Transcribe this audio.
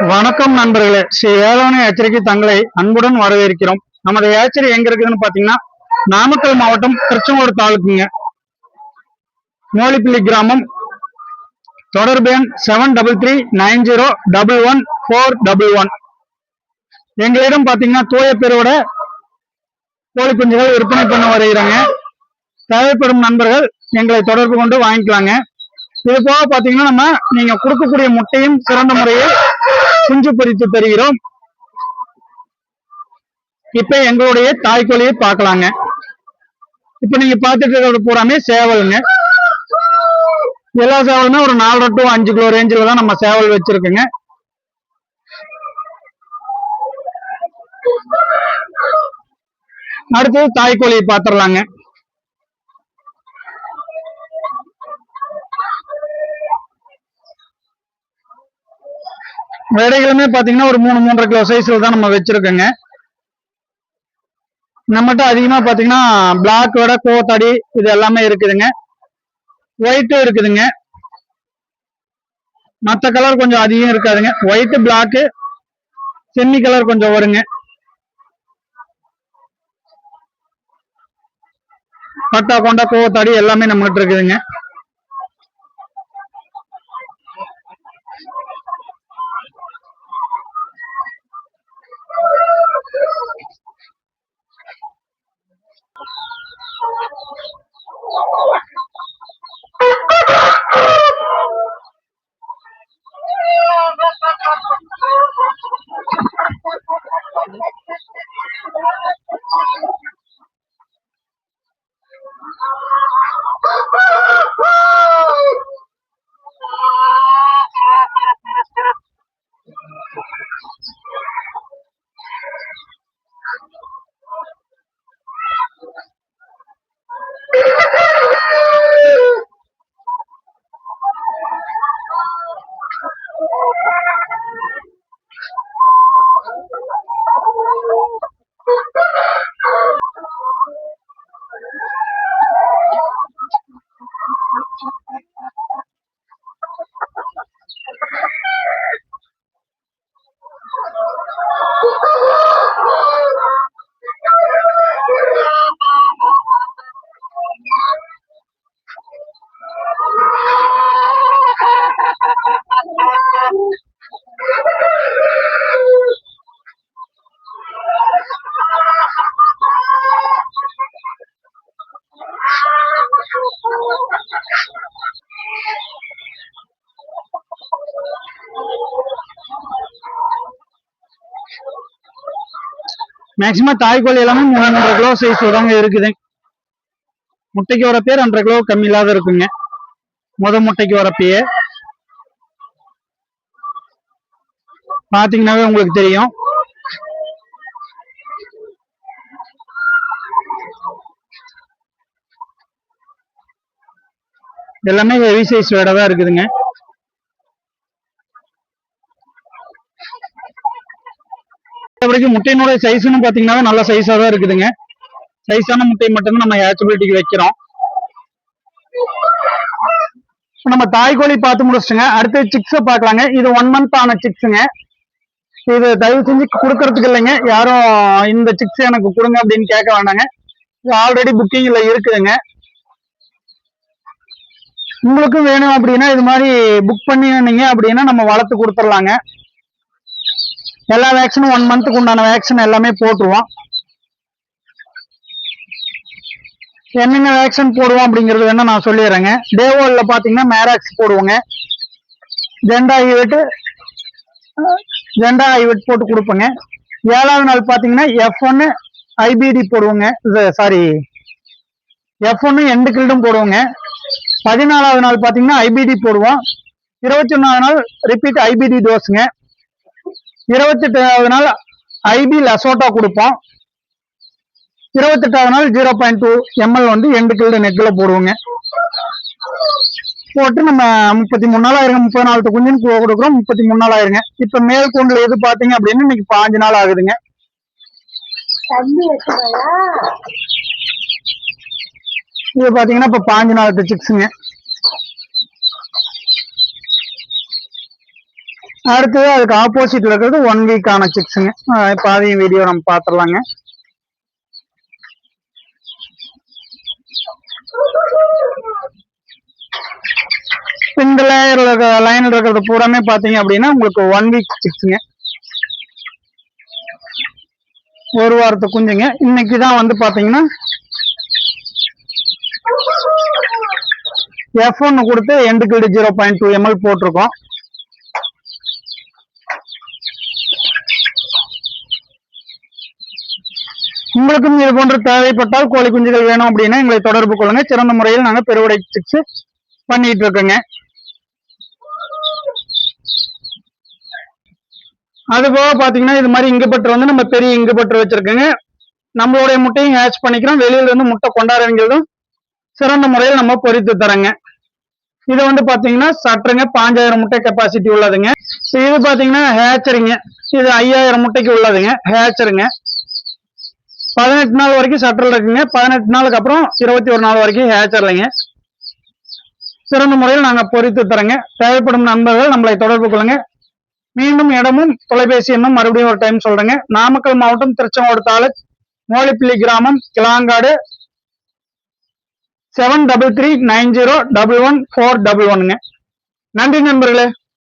வணக்கம் நண்பர்களே, ஸ்ரீ வேளாண் எச்சரிக்கை தங்களை அன்புடன் வரவேற்கிறோம். நமது ஏச்சரி எங்க இருக்குதுன்னு பாத்தீங்கன்னா நாமக்கல் மாவட்டம் திருச்செங்கோடு தாலுக்குங்க. மோலிப்பள்ளி கிராமம். தொடர்பு எண் 7339011411. எங்களிடம் பாத்தீங்கன்னா தூய பெருவோட கோழி குஞ்சுகள் விற்பனை பண்ண வருகிறாங்க. தேவைப்படும் நண்பர்கள் எங்களை தொடர்பு கொண்டு வாங்கிக்கலாங்க. இது போக பாத்தீங்கன்னா நீங்க கொடுக்கக்கூடிய முட்டையும் சிறந்த முறையில் குஞ்சு பொரித்து தருகிறோம். இப்ப எங்களுடைய தாய்க்கோழியை பார்க்கலாங்க. இப்ப நீங்க பார்த்துட்டு இருக்கிறது பூராமே சேவலுங்க. எல்லா சேவலுமே ஒரு 4 to 5 கிலோ ரேஞ்சில் தான் நம்ம சேவல் வச்சிருக்குங்க. அடுத்தது தாய்க்கோழியை பார்த்துடலாங்க. விடைகளுமே பாத்தீங்கன்னா ஒரு 3-3.5 கிலோ சைஸ்ல தான் நம்ம வச்சிருக்கோங்க. நம்மகிட்ட அதிகமா பாத்தீங்கன்னா பிளாக் விட கோத்தடி இது எல்லாமே இருக்குதுங்க. ஒயிட்டும் இருக்குதுங்க. மற்ற கலர் கொஞ்சம் அதிகம் இருக்காதுங்க. ஒயிட் பிளாக் செம்மி கலர் கொஞ்சம் வருங்க. பட்டா கொண்டா கோத்தடி எல்லாமே நம்மகிட்ட இருக்குதுங்க. மேக்சிமம் தாய்க்கோழி எல்லாமே 3-3.5 கிலோ சைஸ் தாங்க இருக்குது. முட்டைக்கு வரப்பே 2.5 கிலோ கம்மி இல்லாத இருக்குங்க. முட்டைக்கு வரப்பயே பாத்தீங்கன்னாவே உங்களுக்கு தெரியும். எல்லாமே ஹெவி சைஸ் வேட தான் இருக்குதுங்க. முட்டையினுடைய சைஸ்னு பாத்தீங்கன்னா நல்ல சைஸா தான் இருக்குதுங்க. சைஸான முட்டை மட்டும்தான் நம்ம ஹேச்சபிலிட்டிக்கு வைக்கிறோம். நம்ம தாய்க்கோழி பார்த்து முடிச்சுங்க. அடுத்து சிக்ஸ பாக்கலாங்க. இது 1 month ஆன சிக்ஸுங்க. இது தயவு செஞ்சு கொடுக்கறதுக்கு இல்லைங்க. யாரும் இந்த சிக்ஸ் எனக்கு கொடுங்க அப்படின்னு கேட்க வேண்டாங்க. ஆல்ரெடி புக்கிங்ல இருக்குதுங்க. உங்களுக்கும் வேணும் அப்படின்னா இது மாதிரி புக் பண்ணினீங்க அப்படின்னா நம்ம வளர்த்து கொடுத்துடலாங்க. எல்லா வேக்சினும் 1 monthக்கு உண்டான வேக்சின் எல்லாமே போட்டுருவோம். என்னென்ன வேக்சின் போடுவோம் அப்படிங்கிறது வேணா நான் சொல்லிடுறேங்க. டே 1ல பாத்தீங்கன்னா மேராக்ஸ் போடுவோங்க. ஜெண்டா ஐவெட் போட்டு கொடுப்போங்க. 7வது நாள் பாத்தீங்கன்னா F1 IBD போடுவோங்க. Sorry F1 எண்டுகில்டும் போடுவோங்க. 14வது நாள் பாத்தீங்கன்னா IBD போடுவோம். 21வது நாள் ரிப்பீட் IBD டோஸுங்க. 28வது நாள் IB லசோட்டா கொடுப்போம். 28வது நாள் 0.2 ml வந்து எண்டுகில்டு நெக்ல போடுவோங்க. போட்டு நம்ம 33 நாள் ஆயிருங்க. 30 நாள் குஞ்சுன்னு கொடுக்குறோம். 33 நாள் ஆயிருங்க. இப்ப மேல் கூண்டுல எது பாத்தீங்க அப்படின்னு இன்னைக்கு 5 நாள் ஆகுதுங்க. இது பாத்தீங்கன்னா இப்ப 5 நாள் சிக்ஸுங்க. அடுத்தது அதுக்கு ஆப்போசிட்ல இருக்கிறது 1 வீக் ஆன சிக்ஸுங்க. இப்போ அதையும் வீடியோ நம்ம பார்த்துடலாங்க. இந்த லைன்ல இருக்கிறது பூராமே பாத்தீங்க அப்படின்னா உங்களுக்கு 1 வீக் சிக்ஸுங்க. ஒரு வாரத்து குஞ்சுங்க. இன்னைக்குதான் வந்து பாத்தீங்கன்னா F1 கொடுத்து எண்டு கில்டு 0.2 ml போட்டிருக்கோம். உங்களுக்கும் இது போன்று தேவைப்பட்டால் கோழி குஞ்சுகள் வேணும் அப்படின்னா எங்களை தொடர்பு கொள்ளுங்க. சிறந்த முறையில் நாங்க பெருவிடை சிக்ஸ் பண்ணிட்டு இருக்கோங்க. அது போக பாத்தீங்கன்னா இது மாதிரி இங்குபெட்டர் வந்து நம்ம பெரிய இங்குபெட்டர் வச்சிருக்கோங்க. நம்மளுடைய முட்டையும் ஹேட்ச் பண்ணிக்கிறோம். வெளியில இருந்து முட்டை கொண்டாடுறவங்களும் சிறந்த முறையில் நம்ம பொறித்து தரங்க. இது வந்து பாத்தீங்கன்னா சற்றுங்க 5000 முட்டை கெப்பாசிட்டி உள்ளதுங்க. இது பாத்தீங்கன்னா ஹேச்சருங்க. இது 5000 முட்டைக்கு உள்ளதுங்க. ஹேச்சருங்க. 18 நாள் வரைக்கும் சட்டல் இருக்குங்க. 18 நாளுக்கு அப்புறம் 21 நாள் வரைக்கும் ஹேச்சர்லைங்க. சிறந்த முறையில் நாங்க பொறித்து தரங்க. தேவைப்படும் நண்பர்கள் நம்மளை தொடர்பு கொள்ளுங்க. மீண்டும் இடமும் தொலைபேசி எண்ணும் மறுபடியும் ஒரு டைம் சொல்றேங்க. நாமக்கல் மாவட்டம் திருச்செங்கோடு தாலுக் மோலிப்பிள்ளி கிராமம் கிளாங்காடு 7339011411. நன்றி நண்பர்களே.